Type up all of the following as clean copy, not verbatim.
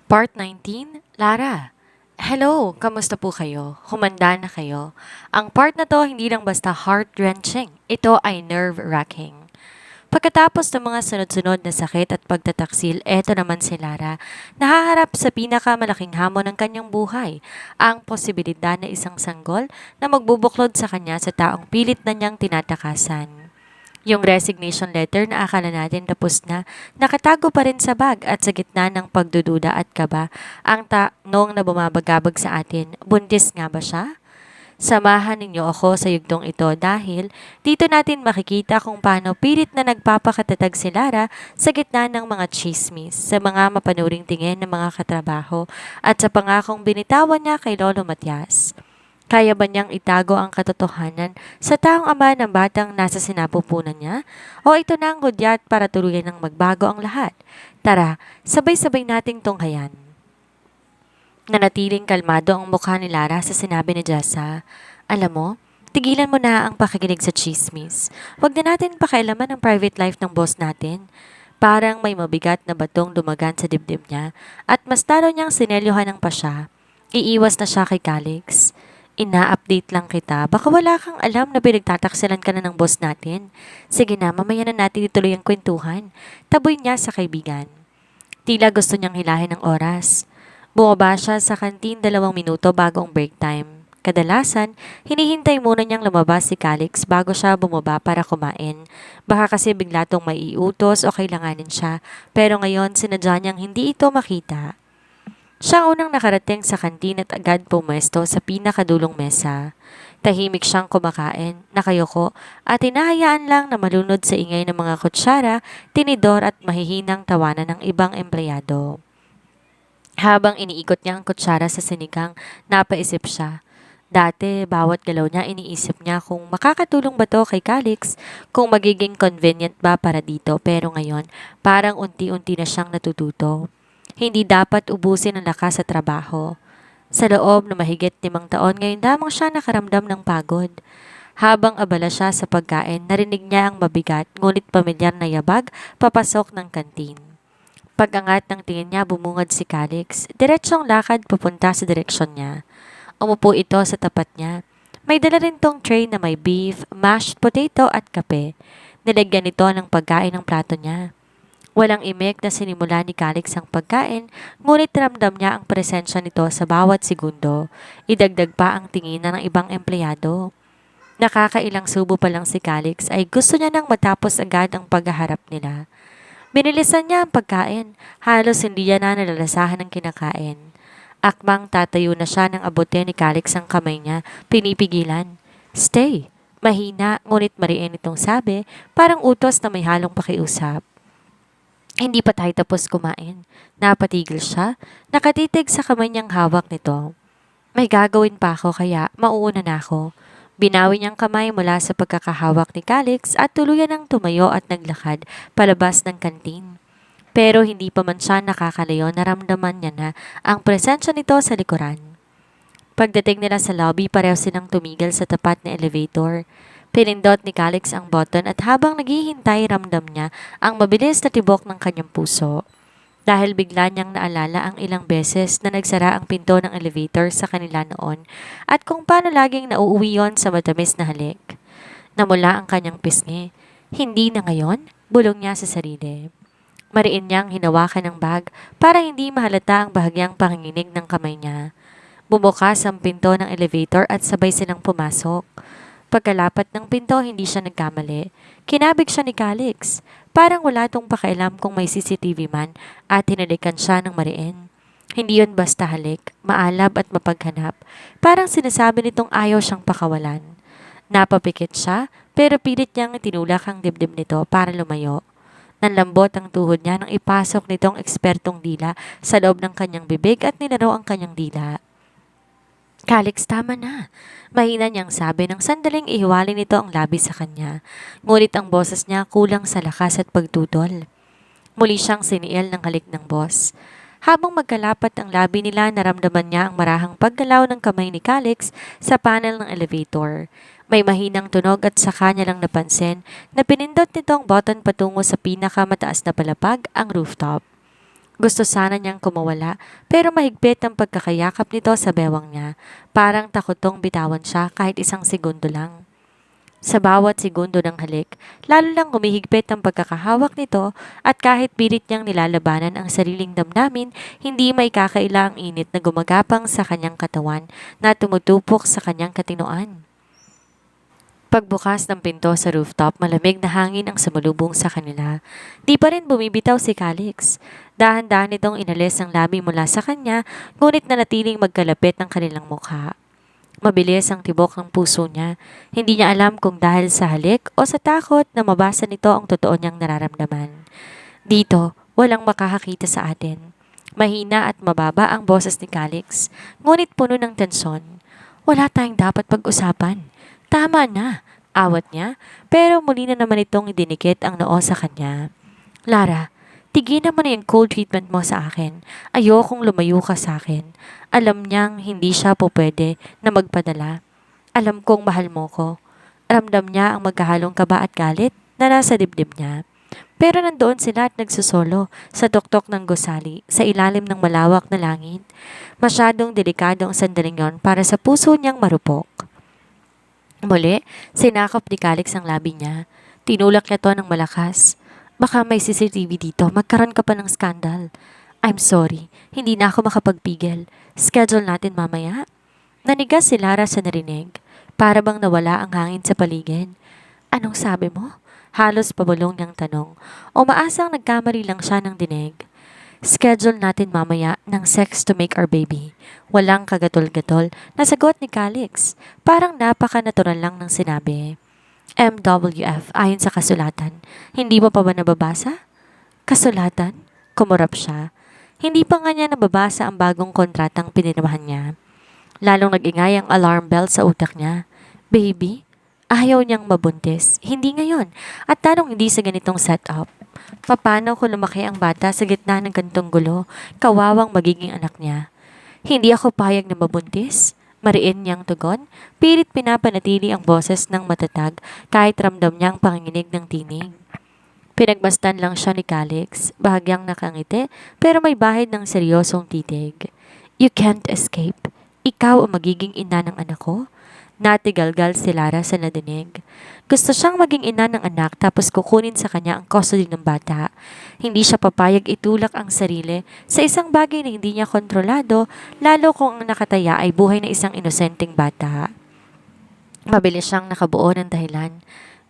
Part 19, Lara. Hello, kamusta po kayo? Humanda na kayo? Ang part na to hindi lang basta heart-wrenching. Ito ay nerve-wracking. Pagkatapos ng mga sunod-sunod na sakit at pagtataksil, eto naman si Lara, nahaharap sa pinakamalaking hamon ng kanyang buhay, ang posibilidad na isang sanggol na magbubuklod sa kanya sa taong pilit na niyang tinatakasan. Yung resignation letter na akala natin tapos na, nakatago pa rin sa bag at sa gitna ng pagdududa at kaba, ang tanong na bumabagabag sa atin, buntis nga ba siya? Samahan ninyo ako sa yugtong ito dahil dito natin makikita kung paano pilit na nagpapakatatag si Lara sa gitna ng mga chismis, sa mga mapanuring tingin ng mga katrabaho at sa pangakong binitawan niya kay Lolo Matias. Kaya ba niyang itago ang katotohanan sa taong ama ng batang nasa sinapupunan niya? O ito na ang hudyat para tuluyan ng magbago ang lahat? Tara, sabay-sabay nating tunghayan. Nanatiling kalmado ang mukha ni Lara sa sinabi ni Jessa. Alam mo, tigilan mo na ang pakikinig sa chismis. Huwag na natin pakialaman ang private life ng boss natin. Parang may mabigat na batong dumagan sa dibdib niya at mas lalo niyang sinelyohan ng pa siya. Iiwas na siya kay Calix. Ina-update lang kita. Baka wala kang alam na pinagtataksilan ka na ng boss natin. Sige na, mamaya na natin ituloy ang kwentuhan. Taboy niya sa kaibigan. Tila gusto niyang hilahin ng oras. Bumaba siya sa kantin 2 minuto bago ang break time. Kadalasan, hinihintay muna niyang lumabas si Calix bago siya bumaba para kumain. Baka kasi bigla tong maiutos o kailanganin siya, pero ngayon sinadya niyang hindi ito makita. Siya ang unang nakarating sa kantin at agad pumesto sa pinakadulong mesa. Tahimik siyang kumakain, nakayoko, at hinahayaan lang na malunod sa ingay ng mga kutsara, tinidor at mahihinang tawanan ng ibang empleyado. Habang iniikot niya ang kutsara sa sinigang, napaisip siya. Dati, bawat galaw niya iniisip niya kung makakatulong ba to kay Calix, kung magiging convenient ba para dito, pero ngayon, parang unti-unti na siyang natututo. Hindi dapat ubusin ang lakas sa trabaho. Sa loob na mahigit 5 taon, ngayon lamang siya nakaramdam ng pagod. Habang abala siya sa pagkain, narinig niya ang mabigat ngunit pamilyar na yabag papasok ng kantin. Pag-angat ng tingin niya, bumungad si Calix. Diretsong lakad papunta sa direksyon niya. Umupo ito sa tapat niya. May dala rin tong tray na may beef, mashed potato at kape. Nilagyan nito ng pagkain ng plato niya. Walang imik na sinimula ni Calix ang pagkain, ngunit ramdam niya ang presensya nito sa bawat segundo. Idagdag pa ang tingin ng ibang empleyado. Nakakailang subo pa lang si Calix ay gusto niya nang matapos agad ang paghaharap nila. Binilisan niya ang pagkain, halos hindi niya na nalalasahan ng kinakain. Akmang tatayo na siya nang abutin ni Calix ang kamay niya, pinipigilan. Stay! Mahina, ngunit mariin itong sabi, parang utos na may halong pakiusap. Hindi pa tayo tapos kumain. Napatigil siya, nakatitig sa kamay niyang hawak nito. May gagawin pa ako kaya mauuna na ako. Binawi niyang kamay mula sa pagkakahawak ni Calix at tuluyan ng tumayo at naglakad palabas ng kantin. Pero hindi pa man siya nakakalayo, naramdaman niya na ang presensya nito sa likuran. Pagdating nila sa lobby, pareho silang tumigil sa tapat na elevator. Pinindot ni Calix ang button at habang naghihintay ramdam niya ang mabilis na tibok ng kanyang puso. Dahil bigla niyang naalala ang ilang beses na nagsara ang pinto ng elevator sa kanila noon at kung paano laging nauuwi yon sa matamis na halik. Namula ang kanyang pisngi. Hindi na ngayon, bulong niya sa sarili. Mariin niyang hinawakan ng bag para hindi mahalata ang bahagyang panginginig ng kamay niya. Bumukas ang pinto ng elevator at sabay silang pumasok. Pagkalapat ng pinto, hindi siya nagkamali. Kinabig siya ni Calix. Parang wala tong pakialam kung may CCTV man at hinalikan siya ng mariin. Hindi yun basta halik, maalab at mapaghanap. Parang sinasabi nitong ayaw siyang pakawalan. Napapikit siya, pero pilit niyang tinulak ang dibdib nito para lumayo. Nanlambot ang tuhod niya nang ipasok nitong ekspertong dila sa loob ng kanyang bibig at nilaro ang kanyang dila. Calix, tama na. Mahina niyang sabi ng sandaling ihiwalay nito ang labi sa kanya. Ngunit ang boses niya kulang sa lakas at pagtutol. Muli siyang siniil ng halik ng boss. Habang magkalapat ang labi nila, naramdaman niya ang marahang paggalaw ng kamay ni Calix sa panel ng elevator. May mahinang tunog at saka niya lang napansin na pinindot nito ang button patungo sa pinakamataas na palapag, ang rooftop. Gusto sana niyang kumawala pero mahigpit ang pagkakayakap nito sa bewang niya. Parang takotong bitawan siya kahit isang segundo lang. Sa bawat segundo ng halik, lalo lang humihigpit ang pagkakahawak nito at kahit pilit niyang nilalabanan ang sariling damdamin, hindi may kakaila ang init na gumagapang sa kanyang katawan na tumutupok sa kanyang katinoan. Pagbukas ng pinto sa rooftop, malamig na hangin ang sumalubong sa kanila. Di pa rin bumibitaw si Calix. Dahan-dahan itong inalis ang labi mula sa kanya, ngunit nanatiling magkalapit ang kanilang mukha. Mabilis ang tibok ng puso niya. Hindi niya alam kung dahil sa halik o sa takot na mabasa nito ang totoo niyang nararamdaman. Dito, walang makakakita sa atin. Mahina at mababa ang boses ni Calix, ngunit puno ng tensyon. Wala tayong dapat pag-usapan. Tama na, awat niya, pero muli na naman itong idinikit ang noo sa kanya. Lara, tignan mo na yung cold treatment mo sa akin. Ayokong lumayo ka sa akin. Alam niyang hindi siya po pwede na magpadala. Alam kong mahal mo ko. Ramdam niya ang magkahalong kaba at galit na nasa dibdib niya. Pero nandoon sila at nagsusolo sa tuktok ng gusali sa ilalim ng malawak na langit. Masyadong delikado ang sandaling yon para sa puso niyang marupok. Muli, sinakop ni Calix ang labi niya. Tinulak niya to ng malakas. Baka may CCTV dito, magkaroon ka pa ng skandal. I'm sorry, hindi na ako makapagpigil. Schedule natin mamaya. Nanigas si Lara sa narinig. Para bang nawala ang hangin sa paligid. Anong sabi mo? Halos pabulong niyang tanong. Umaasang nagkamali lang siya ng dinig. Schedule natin mamaya ng sex to make our baby. Walang kagatol-gatol na sagot ni Calix. Parang napaka-natural lang ng sinabi. MWF ayon sa kasulatan. Hindi mo pa ba nababasa? Kasulatan? Kumurap siya. Hindi pa nga niya nababasa ang bagong kontratang pinirmahan niya. Lalong nag-ingay ang alarm bell sa utak niya. Baby? Ayaw niyang mabuntis. Hindi ngayon. At tanong hindi sa ganitong setup. Paano kung lumaki ang bata sa gitna ng gantong gulo? Kawawang magiging anak niya. Hindi ako payag na mabuntis. Mariin niyang tugon. Pilit pinapanatili ang boses ng matatag kahit ramdam niyang panginginig ng tinig. Pinagmasdan lang siya ni Calix, bahagyang nakangiti pero may bahid ng seryosong titig. You can't escape. Ikaw ang magiging ina ng anak ko? Natigalgal si Lara sa nadinig. Gusto siyang maging ina ng anak tapos kukunin sa kanya ang custody ng bata. Hindi siya papayag itulak ang sarili sa isang bagay na hindi niya kontrolado, lalo kung ang nakataya ay buhay na isang inosenteng bata. Mabilis siyang nakabuo ng dahilan.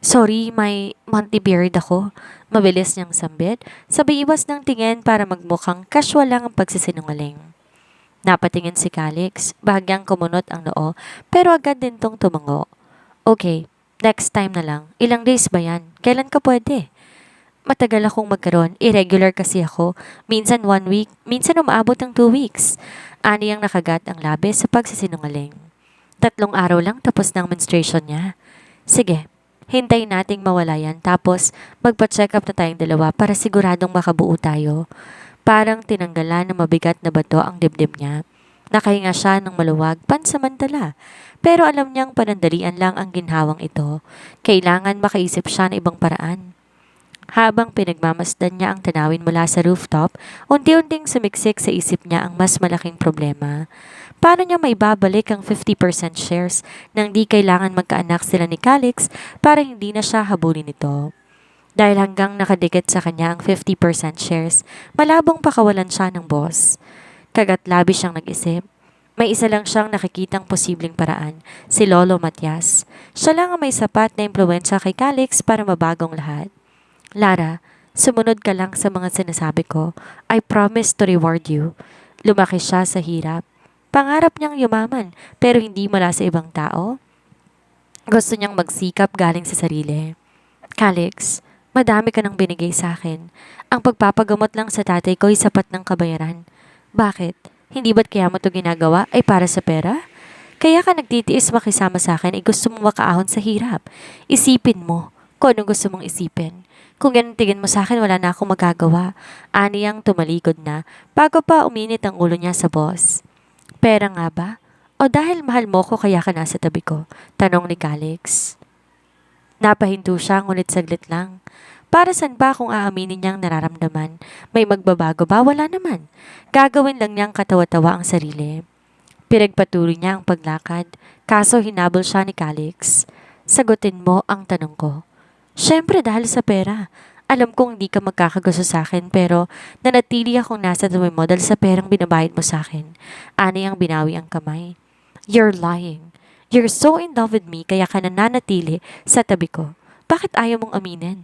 Sorry, may monthly period ako. Mabilis niyang sambit, sabay iwas ng tingin para magmukhang casual lang ang pagsisinungaling. Napatingin si Calix, bahagyang kumunot ang noo, pero agad din tong tumango. Okay, next time na lang. Ilang days ba yan? Kailan ka pwede? Matagal akong magkaroon, irregular kasi ako. Minsan 1 week, minsan umaabot ng 2 weeks. Ani ang nakagat ang labi sa pagsisinungaling. 3 araw lang tapos ng menstruation niya. Sige, hintayin nating mawala yan tapos magpa-check up na tayong dalawa para siguradong makabuo tayo. Parang tinanggalan ng mabigat na bato ang dibdib niya. Nakahinga siya ng maluwag pansamantala. Pero alam niyang panandalian lang ang ginhawang ito. Kailangan makaisip siya ng ibang paraan. Habang pinagmamasdan niya ang tanawin mula sa rooftop, unti-unting sumiksik sa isip niya ang mas malaking problema. Paano niya maibabalik ang 50% shares nang di kailangan magkaanak sila ni Calix para hindi na siya habulin nito? Dahil hanggang nakadikit sa kanya ang 50% shares, malabong pakawalan siya ng boss. Kagat-labi siyang nag-isip. May isa lang siyang nakikitang posibleng paraan, si Lolo Matias. Siya lang ang may sapat na impluwensya kay Calix para mabagong lahat. Lara, sumunod ka lang sa mga sinasabi ko. I promise to reward you. Lumaki siya sa hirap. Pangarap niyang yumaman, pero hindi mula sa ibang tao. Gusto niyang magsikap galing sa sarili. Calix, madami ka nang binigay sa akin. Ang pagpapagamot lang sa tatay ko ay sapat ng kabayaran. Bakit? Hindi ba't kaya mo ito ginagawa ay para sa pera? Kaya ka nagtitiis makisama sa akin ay gusto mong makaahon sa hirap. Isipin mo kung anong gusto mong isipin. Kung ganun tingin mo sa akin, wala na akong magagawa. Aniyang tumalikod na bago pa uminit ang ulo niya sa boss. Pera nga ba? O dahil mahal mo ko kaya ka nasa tabi ko? Tanong ni Calix. Napahinto siya ngunit saglit lang. Para saan ba kung aaminin niyang nararamdaman? May magbabago ba? Wala naman. Gagawin lang niyang katawa-tawa ang sarili. Pinagpatuloy niya ang paglakad, kaso hinabol siya ni Calix. Sagutin mo ang tanong ko. Siyempre dahil sa pera. Alam kong hindi ka magkakagusto sa akin pero nanatili akong nasa tabi mo dahil sa perang binabayad mo sa akin. Ani ang binawi ang kamay. You're lying. You're so in love with me kaya ka nananatili sa tabi ko. Bakit ayaw mong aminin?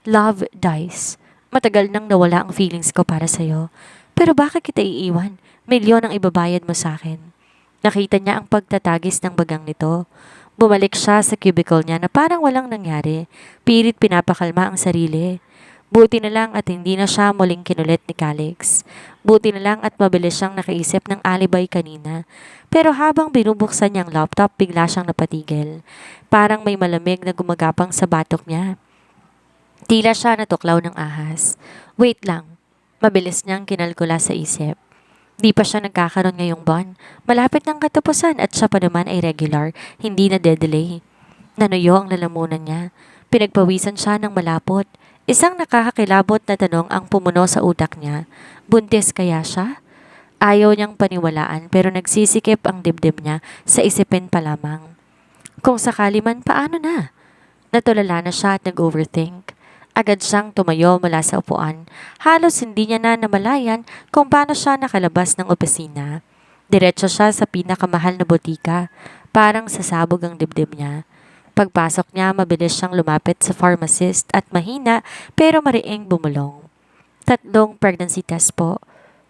Love dies. Matagal nang nawala ang feelings ko para sa'yo. Pero bakit kita iiwan? Milyon ang ibabayad mo sa akin. Nakita niya ang pagtatagis ng bagang nito. Bumalik siya sa cubicle niya na parang walang nangyari. Pilit pinapakalma ang sarili. Buti na lang at hindi na siya muling kinulit ni Calix. Buti na lang at mabilis siyang nakaisip ng alibay kanina. Pero habang binubuksan niyang laptop, bigla siyang napatigil. Parang may malamig na gumagapang sa batok niya. Tila siya natuklaw ng ahas. Wait lang. Mabilis niyang kinalkula sa isip. Di pa siya nagkakaroon ngayong buwan. Malapit ng katapusan at siya pa naman ay regular, hindi na dedelay. Nanuyo ang lalamunan niya. Pinagpawisan siya ng malapot. Isang nakakakilabot na tanong ang pumuno sa utak niya. Buntis kaya siya? Ayaw niyang paniwalaan pero nagsisikip ang dibdib niya sa isipin pa lamang. Kung sakali man, paano na? Natulala na siya at nag-overthink. Agad siyang tumayo mula sa upuan. Halos hindi niya na namalayan kung paano siya nakalabas ng opisina. Diretso siya sa pinakamahal na botika. Parang sasabog ang dibdib niya. Pagpasok niya, mabilis siyang lumapit sa pharmacist at mahina pero mariing bumulong. 3 pregnancy test po.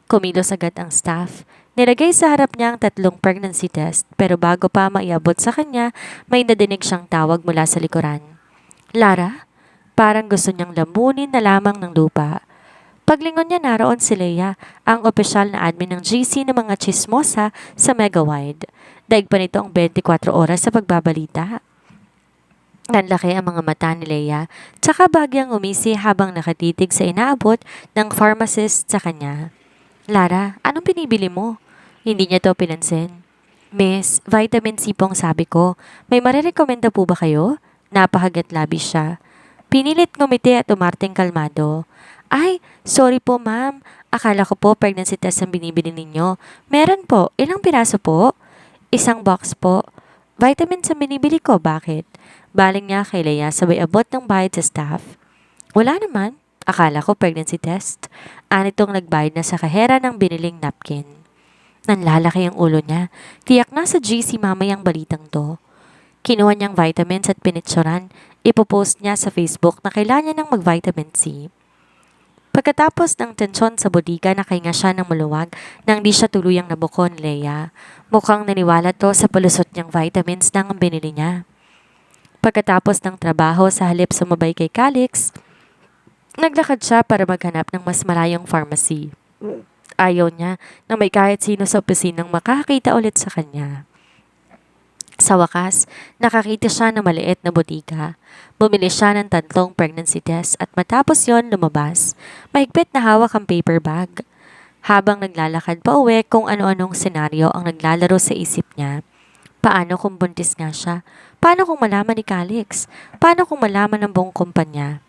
Kumilos agad ang staff. Nilagay sa harap niya ang 3 pregnancy test pero bago pa maiabot sa kanya, may nadinig siyang tawag mula sa likuran. Lara? Parang gusto niyang lambunin na lamang ng lupa. Paglingon niya naroon si Leia, ang opisyal na admin ng GC ng mga chismosa sa Megawide. Daig pa nito ang 24 oras sa pagbabalita. Nanlaki ang mga mata ni Leia, tsaka bagyang umisi habang nakatitig sa inaabot ng pharmacist sa kanya. Lara, anong pinibili mo? Hindi niya to pinansin. Miss, vitamin C pong sabi ko. May marirekomenda po ba kayo? Napahagat labi siya. Pinilit ngumiti at umarting kalmado. Ay, sorry po ma'am. Akala ko po pregnancy test ang binibili ninyo. Meron po. Ilang piraso po? 1 box po. Vitamins ang binibili ko. Bakit? Baling niya kay Leia sabay abot ng bayad sa staff. Wala naman. Akala ko pregnancy test. Anitong nagbayad na sa kahera ng biniling napkin. Nanlalaki ang ulo niya. Tiyak na sa GC mamayang balitang to. Kinuha niyang vitamins at pinitsuran. Ipopost niya sa Facebook na kailangan niya ng mag-vitamin C. Pagkatapos ng tensyon sa bodega, nakahinga siya ng maluwag nang di siya tuluyang nabuko ni Leia. Mukhang naniwala to sa palusot niyang vitamins nang ang binili niya. Pagkatapos ng trabaho sa halip sumabay kay Calix, naglakad siya para maghanap ng mas malayong pharmacy. Ayaw niya na may kahit sino sa opisinang makakita ulit sa kanya. Sa wakas, nakakita siya ng maliit na botika. Bumili siya ng 3 pregnancy test at matapos yon lumabas. Mahigpit na hawak ang paper bag. Habang naglalakad pa uwi kung ano-anong senaryo ang naglalaro sa isip niya. Paano kung buntis nga siya? Paano kung malaman ni Calix? Paano kung malaman ng buong kumpanya?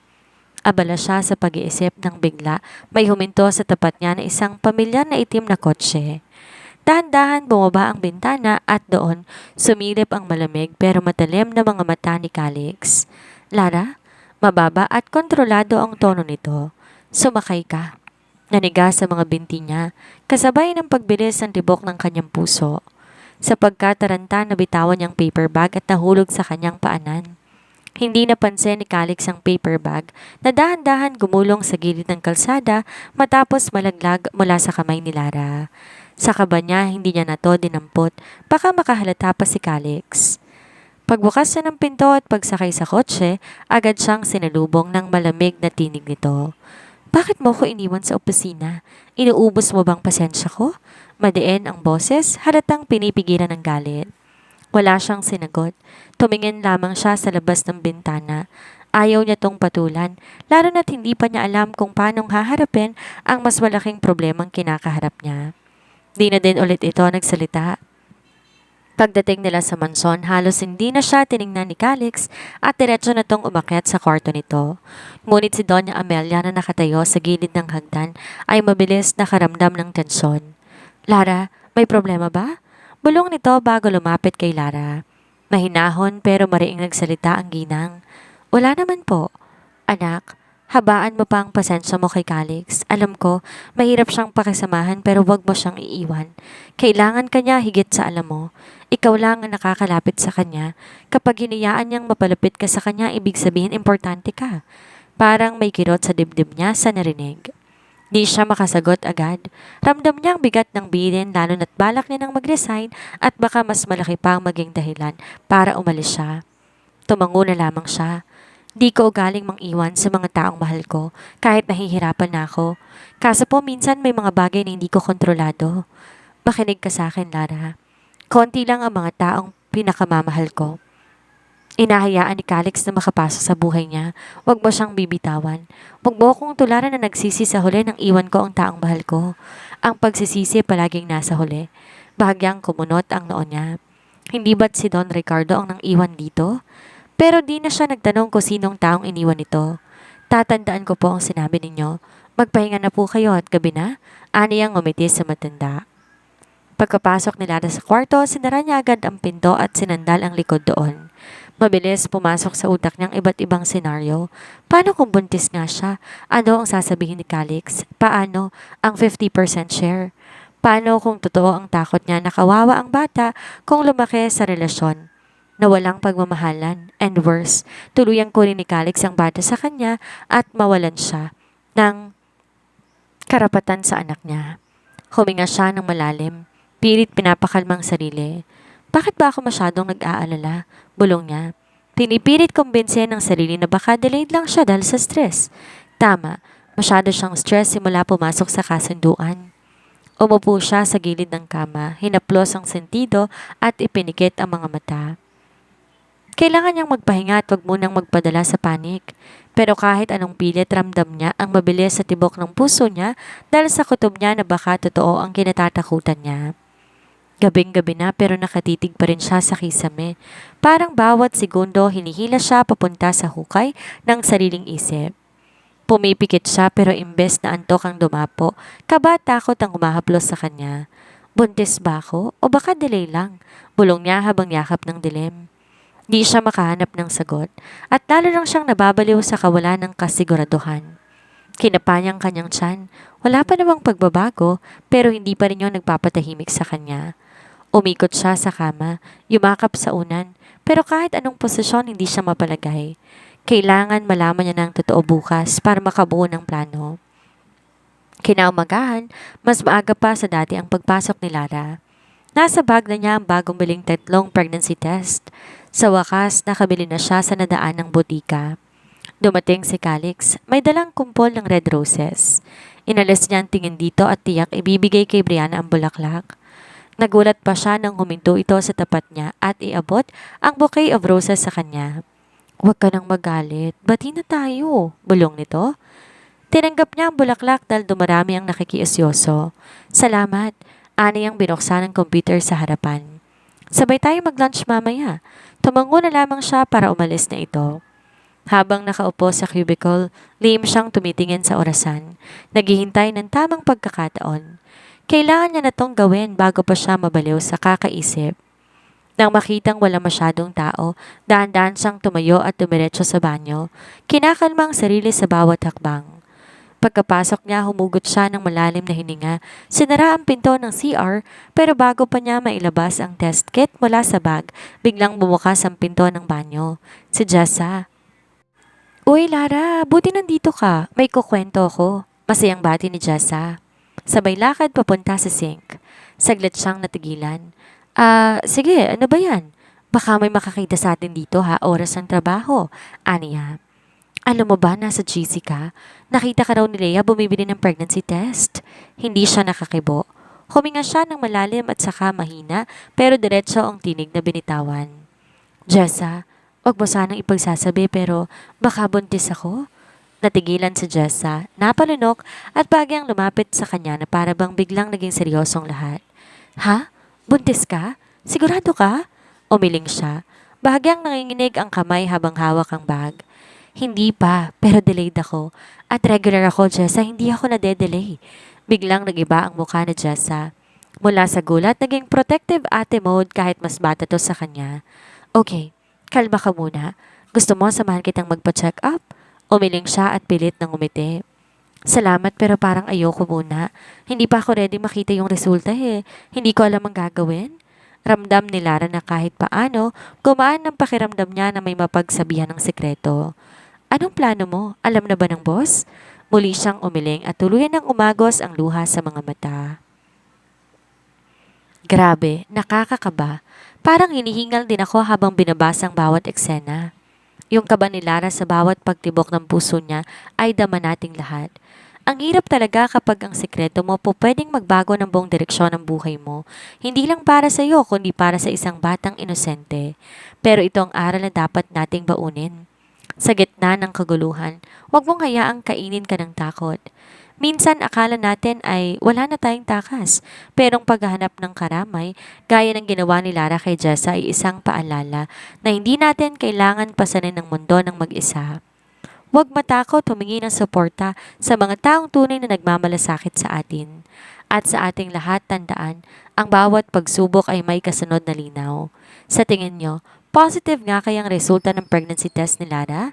Abala siya sa pag-iisip nang bigla may huminto sa tapat niya na isang pamilyar na itim na kotse. Dahan-dahan bumaba ang bintana at doon sumilip ang malamig pero matalim na mga mata ni Calix. Lara, mababa at kontrolado ang tono nito. Sumakay ka. Naniga sa mga binti niya, kasabay ng pagbilis ng tibok ng kanyang puso. Sa pagkataranta nabitawan niyang paper bag at nahulog sa kanyang paanan. Hindi napansin ni Calix ang paper bag na dahan-dahan gumulong sa gilid ng kalsada matapos malaglag mula sa kamay ni Lara. Sa kaba niya, hindi niya na to dinampot, baka makahalata pa si Calix. Pagbukas niya ng pinto at pagsakay sa kotse, agad siyang sinalubong ng malamig na tinig nito. Bakit mo ko iniwan sa opisina? Inuubos mo bang pasensya ko? Madiin ang boses, halatang pinipigilan ng galit. Wala siyang sinagot. Tumingin lamang siya sa labas ng bintana. Ayaw niya tong patulan, lalo na't hindi pa niya alam kung paanong haharapin ang mas malaking problemang kinakaharap niya. Di na din ulit ito nagsalita. Pagdating nila sa mansyon, halos hindi na siya tiningnan ni Calix at diretso na tong umakyat sa kwarto nito. Ngunit si Doña Amelia na nakatayo sa gilid ng hagdan ay mabilis nakaramdam ng tensyon. Lara, may problema ba? Bulong nito bago lumapit kay Lara. Mahinahon pero mariing nagsalita ang ginang. Wala naman po. Anak, habaan mo pa ang pasensya mo kay Calix. Alam ko, mahirap siyang pakisamahan pero wag mo siyang iiwan. Kailangan kanya higit sa alam mo. Ikaw lang ang nakakalapit sa kanya. Kapag hinayaan niyang mapalapit ka sa kanya, ibig sabihin importante ka. Parang may kirot sa dibdib niya sa narinig. Di siya makasagot agad. Ramdam niya ang bigat ng bilin lalo na't balak niya nang mag-resign at baka mas malaki pa ang maging dahilan para umalis siya. Tumango na lamang siya. Di ko ugaling mang-iwan sa mga taong mahal ko kahit nahihirapan na ako. Kaso po minsan may mga bagay na hindi ko kontrolado. Makinig ka sa akin, Lara. Konti lang ang mga taong pinakamamahal ko. Inahayaan ni Calix na makapasok sa buhay niya. Huwag mo siyang bibitawan. Huwag mo akong tularan na nagsisi sa huli nang iwan ko ang taong mahal ko. Ang pagsisisi palaging nasa huli. Bahagyang kumunot ang noon niya. Hindi ba't si Don Ricardo ang nang iwan dito? Pero di na siya nagtanong kung sinong taong iniwan ito. Tatandaan ko po ang sinabi ninyo. Magpahinga na po kayo at gabi na. Ani ang ngumiti sa matanda. Pagkapasok ni Lara sa kwarto, sinara niya agad ang pinto at sinandal ang likod doon. Mabilis pumasok sa utak niyang iba't ibang senaryo. Paano kung buntis nga siya? Ano ang sasabihin ni Calix? Paano ang 50% share? Paano kung totoo ang takot niya na kawawa ang bata kung lumaki sa relasyon na walang pagmamahalan? And worse, tuluyang kunin ni Calix ang bata sa kanya at mawalan siya ng karapatan sa anak niya. Huminga siya ng malalim. Pilit pinapakalmang sarili. Bakit ba ako masyadong nag-aalala? Bulong niya. Pinipilit kumbinsihin ng sarili na baka delayed lang siya dahil sa stress. Tama, masyado siyang stress simula pumasok sa kasunduan. Umupo siya sa gilid ng kama, hinaplos ang sentido at ipinikit ang mga mata. Kailangan niyang magpahinga at wag munang magpadala sa panik. Pero kahit anong pilit ramdam niya ang mabilis sa tibok ng puso niya dahil sa kutob niya na baka totoo ang kinatatakutan niya. Gabing-gabi na pero nakatitig pa rin siya sa kisame. Parang bawat segundo hinihila siya papunta sa hukay ng sariling isip. Pumipikit siya pero imbes na antok ang dumapo, kaba at takot ang humahaplos sa kanya. Buntis ba ako o baka delay lang? Bulong niya habang yakap ng dilim. Di siya makahanap ng sagot at lalo lang siyang nababaliw sa kawalan ng kasiguraduhan. Kinapa niyang kanyang tiyan. Wala pa namang pagbabago pero hindi pa rin yung nagpapatahimik sa kanya. Umikot siya sa kama, yumakap sa unan, pero kahit anong posisyon hindi siya mapalagay. Kailangan malaman niya ng totoo bukas para makabuo ng plano. Kinaumagahan, mas maaga pa sa dati ang pagpasok ni Lara. Nasa bag na niya ang bagong biling 3 pregnancy test. Sa wakas, nakabili na siya sa nadaan ng butika. Dumating si Calix, may dalang kumpol ng red roses. Inalis niya ang tingin dito at tiyak ibibigay kay Brianna ang bulaklak. Nagulat pa siya nang huminto ito sa tapat niya at iabot ang bouquet of roses sa kanya. Huwag ka nang magalit, bati na tayo, bulong nito. Tinanggap niya ang bulaklak dahil dumarami ang nakikiusyoso. Salamat, ani ang binuksan ng computer sa harapan. Sabay tayo mag-lunch mamaya. Tumango na lamang siya para umalis na ito. Habang nakaupo sa cubicle, lihim siyang tumitingin sa orasan. Naghihintay ng tamang pagkakataon. Kailangan niya na tong gawin bago pa siya mabaliw sa kakaisip. Nang makitang wala masyadong tao, dahan-dahan siyang tumayo at dumiretso sa banyo. Kinakalma ang sarili sa bawat hakbang. Pagkapasok niya, humugot siya ng malalim na hininga. Sinara ang pinto ng CR pero bago pa niya mailabas ang test kit mula sa bag, biglang bumukas ang pinto ng banyo. Si Jessa. Uy Lara, buti nandito ka. May kukwento ako. Masayang bati ni Jessa. Sabay lakad papunta sa sink. Saglit siyang natigilan. Sige, ano ba yan? Baka may makakita sa atin dito ha, oras ng trabaho. Aniya. Alam mo ba, nasa GC ka? Nakita ka raw ni Leia bumibili ng pregnancy test. Hindi siya nakakibo. Huminga siya ng malalim at saka mahina, pero diretso ang tinig na binitawan. Jessa, wag mo sanang ipagsasabi pero baka buntis ako? Natigilan si Jessa, napalunok at bagyang lumapit sa kanya na para bang biglang naging seryosong lahat. Ha? Buntis ka? Sigurado ka? Umiling siya. Bahagyang nanginginig ang kamay habang hawak ang bag. Hindi pa, pero delayed ako. At regular ako, Jessa, hindi ako nade-delay. Biglang nagiba ang mukha ni Jessa. Mula sa gulat, naging protective ate mode kahit mas bata to sa kanya. Okay, kalma ka muna. Gusto mo samahan kitang magpa-check up? Umiling siya at pilit ng umiti. Salamat pero parang ayoko muna. Hindi pa ako ready makita yung resulta eh. Hindi ko alam ang gagawin. Ramdam ni Lara na kahit paano, gumaan ng pakiramdam niya na may mapagsabihan ng sekreto. Anong plano mo? Alam na ba ng boss? Muli siyang umiling at tuluyan ng umagos ang luha sa mga mata. Grabe, nakakakaba. Parang hinihingal din ako habang binabasa ang bawat eksena. Yung kaba ni Lara sa bawat pagtibok ng puso niya ay dama nating lahat. Ang hirap talaga kapag ang sikreto mo po pwedeng magbago ng buong direksyon ng buhay mo. Hindi lang para sa iyo, kundi para sa isang batang inosente. Pero ito ang aral na dapat nating baunin. Sa gitna ng kaguluhan, huwag mong hayaang kainin ka ng takot. Minsan akala natin ay wala na tayong takas, pero ang paghahanap ng karamay, gaya ng ginawa ni Lara kay Jessa ay isang paalala na hindi natin kailangan pasanin ng mundo ng mag-isa. Huwag matakot humingi ng suporta sa mga taong tunay na nagmamalasakit sa atin. At sa ating lahat tandaan, ang bawat pagsubok ay may kasunod na linaw. Sa tingin nyo, positive nga kayang resulta ng pregnancy test ni Lara?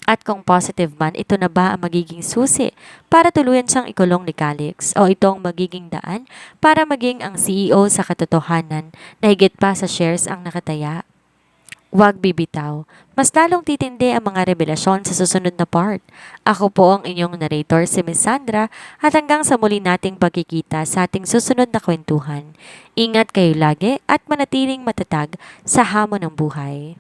At kung positive man, ito na ba ang magiging susi para tuluyan siyang ikulong ni Calix o itong magiging daan para maging ang CEO sa katotohanan na higit pa sa shares ang nakataya? Huwag bibitaw. Mas lalong titindi ang mga revelasyon sa susunod na part. Ako po ang inyong narrator si Miss Sandra at hanggang sa muli nating pagkikita sa ating susunod na kwentuhan. Ingat kayo lagi at manatiling matatag sa hamon ng buhay.